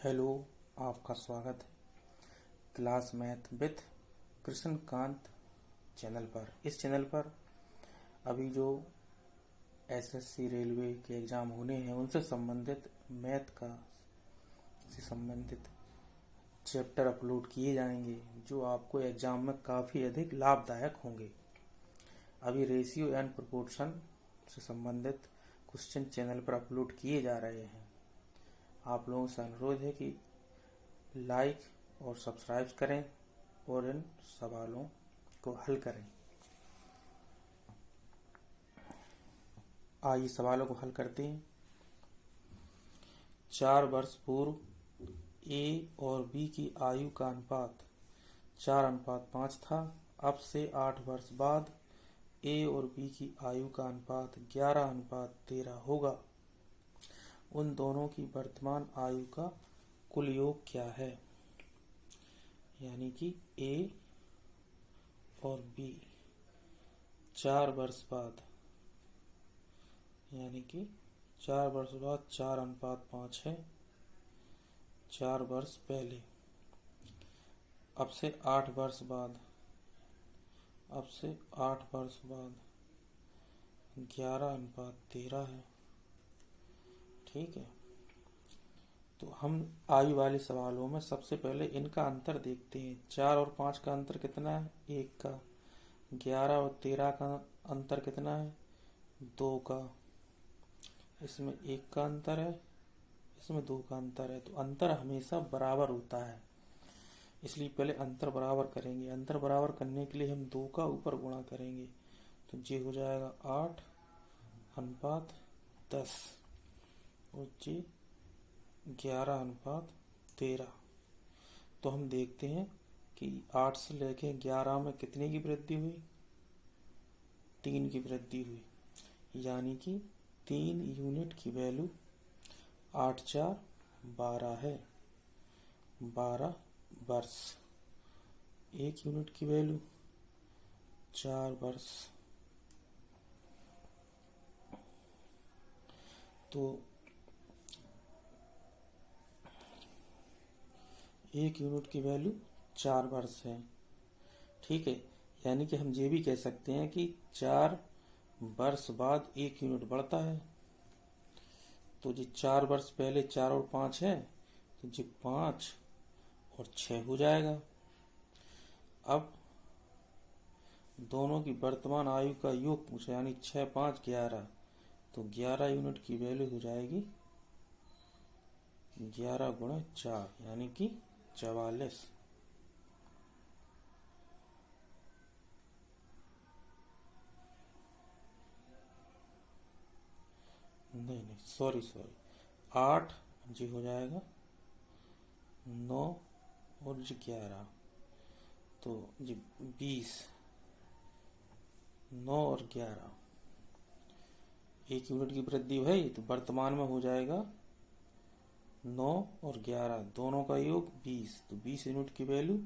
Hello, आपका स्वागत है class math with Krishnakant channel पर। इस चैनल पर अभी जो एसएससी रेलवे के एग्ज़ाम होने हैं उनसे संबंधित मैथ का से संबंधित चैप्टर अपलोड किए जाएंगे जो आपको एग्ज़ाम में काफ़ी अधिक लाभदायक होंगे। अभी रेशियो एंड प्रोपोर्शन से संबंधित क्वेश्चन चैनल पर अपलोड किए जा रहे हैं। आप लोगों से अनुरोध है कि लाइक और सब्सक्राइब करें और इन सवालों को हल करें। आइए सवालों को हल करते हैं। 4 वर्ष पूर्व ए और बी की आयु का अनुपात 4:5 था। अब से 8 वर्ष बाद ए और बी की आयु का अनुपात 11:13 होगा। उन दोनों की वर्तमान आयु का कुल योग क्या है? यानी कि ए और बी 4 वर्ष बाद, यानी कि 4 वर्ष बाद 4:5 है 4 वर्ष पहले। अब से 8 वर्ष बाद, अब से 8 वर्ष बाद 11:13 है। ठीक है, तो हम आयु वाले सवालों में सबसे पहले इनका अंतर देखते हैं। 4 और 5 का अंतर कितना है? 1 का। 11 और 13 का अंतर कितना है? 2 का। इसमें 1 का अंतर है, इसमें 2 का अंतर है। तो अंतर हमेशा बराबर होता है, इसलिए पहले अंतर बराबर करेंगे। अंतर बराबर करने के लिए हम 2 का ऊपर गुणा करेंगे, तो ये हो जाएगा 8:10 और ये 11:13। तो हम देखते हैं कि 8 से लेके 11 में कितने की वृद्धि हुई? 3 की वृद्धि हुई, यानी कि 3 यूनिट की वैल्यू 8×4 12 है। 12 वर्ष। 1 यूनिट की वैल्यू 4 वर्ष। तो 1 यूनिट की वैल्यू 4 वर्ष है। ठीक है, यानी कि हम ये भी कह सकते हैं कि 4 वर्ष बाद 1 यूनिट बढ़ता है। तो जी 4 वर्ष पहले 4 और 5 है, तो जी 5 और 6 हो जाएगा। अब दोनों की वर्तमान आयु का योग पूछा, यानी 6, 5, 11। तो 11 यूनिट की वैल्यू हो जाएगी 11 × 4, यानी कि 44। नहीं, सॉरी 8 जी हो जाएगा 9 और जी 11, तो जी 20। 9 और 11 1 यूनिट की वृद्धि है, तो वर्तमान में हो जाएगा 9 और 11 दोनों का योग 20। तो 20 यूनिट की वैल्यू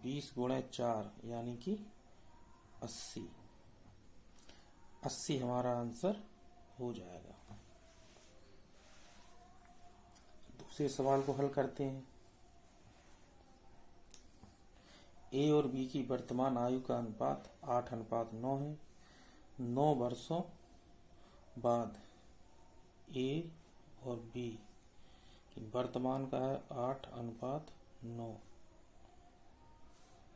20 × 4, यानी कि 80। 80 हमारा आंसर हो जाएगा। दूसरे सवाल को हल करते हैं। ए और बी की वर्तमान आयु का अनुपात 8:9 है। 9 वर्षों बाद ए और बी की वर्तमान का है 8:9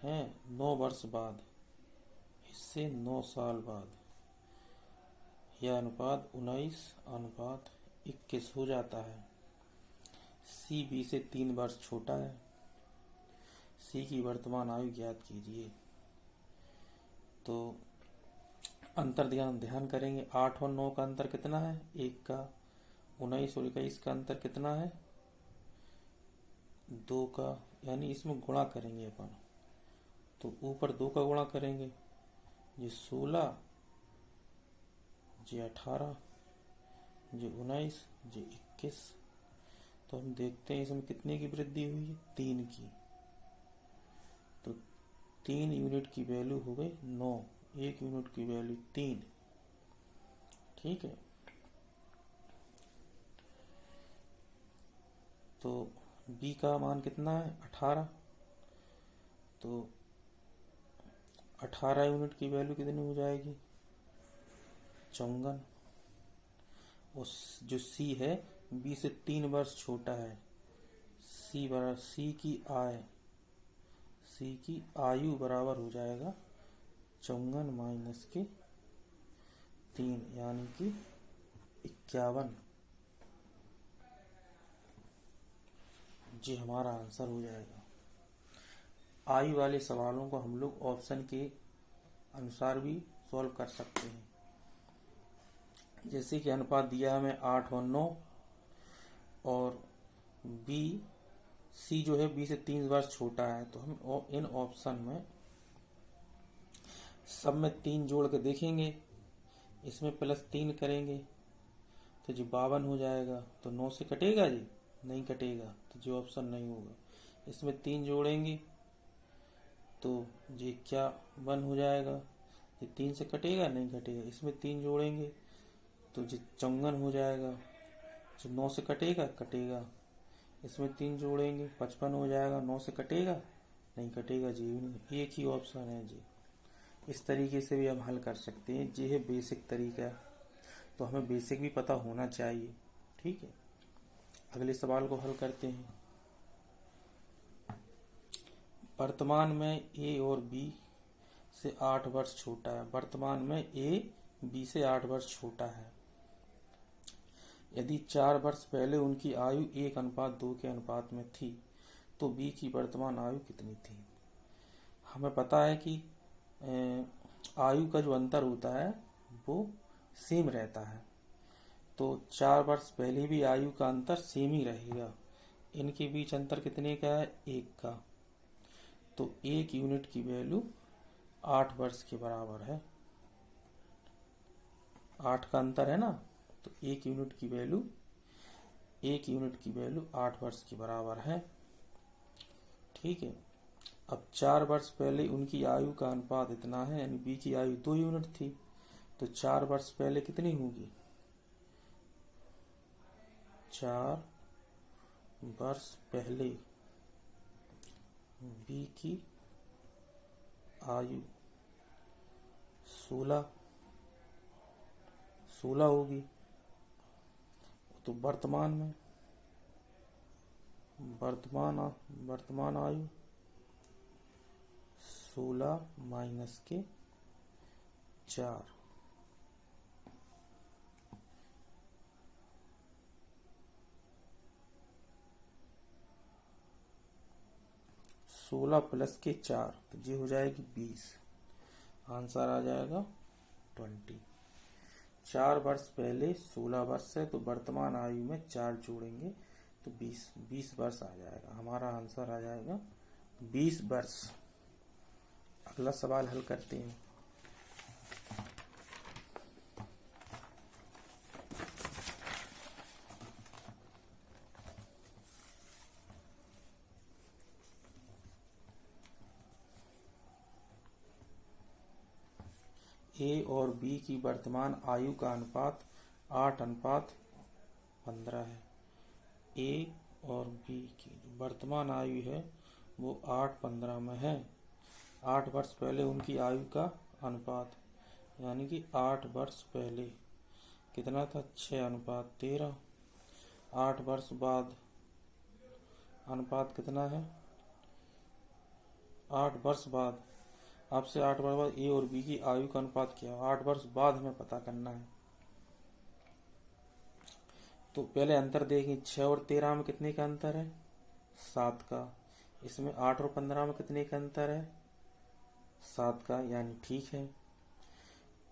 है। 9 वर्ष बाद, इससे 9 साल बाद यह अनुपात 19:21 हो जाता है। सी बी से 3 वर्ष छोटा है। सी की वर्तमान आयु ज्ञात कीजिए। तो अंतर ध्यान करेंगे। 8 और 9 का अंतर कितना है? 1 का। 19 और 21 का अंतर कितना है? 2 का, यानी इसमें गुणा करेंगे अपन। तो ऊपर 2 का गुणा करेंगे, ये 16, ये 18, ये 19, ये 21। तो हम देखते हैं इसमें कितने की वृद्धि हुई है? 3 की। तो 3 यूनिट की वैल्यू हो गई 9, 1 यूनिट की वैल्यू 3। ठीक है, तो बी का मान कितना है 18, तो 18 यूनिट की वैल्यू कितनी हो जाएगी 54। उस जो सी है बी से 3 वर्ष छोटा है, सी की आयु बराबर हो जाएगा 54 माइनस के 3 यानी कि 51। जी हमारा आंसर हो जाएगा। आयु वाले सवालों को हम लोग ऑप्शन के अनुसार भी सॉल्व कर सकते हैं। जैसे कि अनुपात दिया हमें 8 और 9, और बी सी जो है बी से 3 वर्ष छोटा है, तो हम इन ऑप्शन में सब में 3 जोड़ के देखेंगे, इसमें +3 करेंगे तो जी 52 हो जाएगा। तो 9 से कटेगा जी नहीं कटेगा, तो जो ऑप्शन नहीं होगा। इसमें 3 जोड़ेंगे तो जी 51 हो जाएगा, ये 3 से कटेगा नहीं कटेगा। इसमें 3 जोड़ेंगे तो जी 54 हो जाएगा, जो 9 से कटेगा कटेगा। इसमें 3 जोड़ेंगे 55 हो जाएगा, 9 से कटेगा नहीं कटेगा जी, एक ही ऑप्शन है जी। इस तरीके से भी हम हल कर सकते हैं। ये है बेसिक तरीका, तो हमें बेसिक भी पता होना चाहिए। ठीक है, अगले सवाल को हल करते हैं। वर्तमान में ए और बी से 8 वर्ष छोटा है। वर्तमान में ए बी से 8 वर्ष छोटा है। यदि 4 वर्ष पहले उनकी आयु 1:2 के अनुपात में थी, तो बी की वर्तमान आयु कितनी थी। हमें पता है कि आयु का जो अंतर होता है वो सेम रहता है, तो 4 वर्ष पहले भी आयु का अंतर सेम ही रहेगा। इनके बीच अंतर कितने का है 1 का, तो 1 यूनिट की वैल्यू 8 वर्ष के बराबर है। 8 का अंतर है ना, तो 1 यूनिट की वैल्यू 8 वर्ष के बराबर है। ठीक है, अब 4 वर्ष पहले उनकी आयु का अनुपात इतना है, यानी बी की आयु 2 यूनिट थी, तो 4 वर्ष पहले कितनी होगी 4 वर्ष पहले बी की आयु 16 होगी। तो वर्तमान आयु 16 माइनस के 4, सोलह प्लस के 4, तो ये हो जाएगी 20। आंसर आ जाएगा 20। 4 वर्ष पहले 16 वर्ष है, तो वर्तमान आयु में 4 जोड़ेंगे तो 20 वर्ष आ जाएगा। हमारा आंसर आ जाएगा 20 वर्ष। अगला सवाल हल करते हैं। ए और बी की वर्तमान आयु का अनुपात 8:15 है। ए और बी की वर्तमान आयु है वो 8:15 में है। 8 वर्ष पहले उनकी आयु का अनुपात, यानी कि 8 वर्ष पहले कितना था 6:13। 8 वर्ष बाद अनुपात कितना है 8 वर्ष बाद, आपसे 8 वर्ष बाद ए और बी की आयु का अनुपात क्या है 8 वर्ष बाद हमें पता करना है। तो पहले अंतर देखें, 6 और 13 में कितने का अंतर है 7 का। इसमें 8 और 15 में कितने का अंतर है 7 का, यानी ठीक है।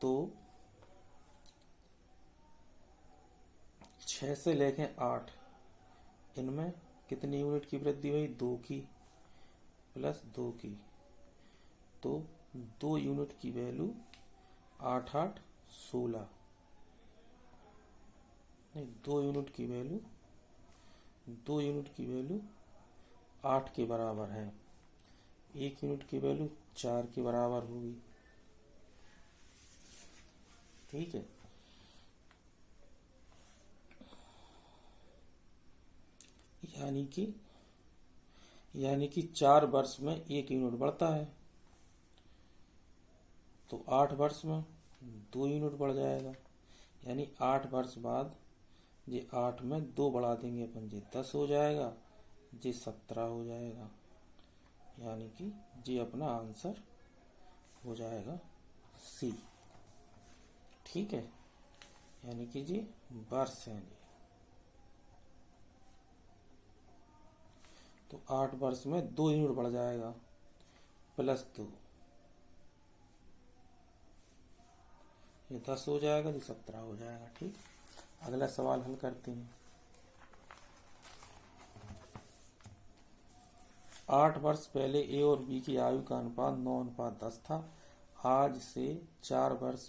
तो 6 से लेके 8, इनमें कितनी यूनिट की वृद्धि हुई 2 की प्लस 2 की, तो 2 यूनिट की वैल्यू 8 8 16 नहीं, 2 यूनिट की वैल्यू 8 के बराबर है। 1 यूनिट की वैल्यू 4 के बराबर होगी। ठीक है, यानी कि 4 वर्ष में 1 यूनिट बढ़ता है, तो 8 वर्ष में 2 यूनिट बढ़ जाएगा। यानी 8 वर्ष बाद ये 8 में 2 बढ़ा देंगे अपन, ये 10 हो जाएगा, ये 17 हो जाएगा। यानी कि ये अपना आंसर हो जाएगा सी। ठीक है, यानी कि ये वर्ष है जी। तो 8 वर्ष में 2 यूनिट बढ़ जाएगा, +2, ये 10 हो जाएगा, ये 17 हो जाएगा। ठीक, अगला सवाल हल करते हैं। 8 वर्ष पहले ए और बी की आयु का अनुपात 9:10 था। आज से 4 वर्ष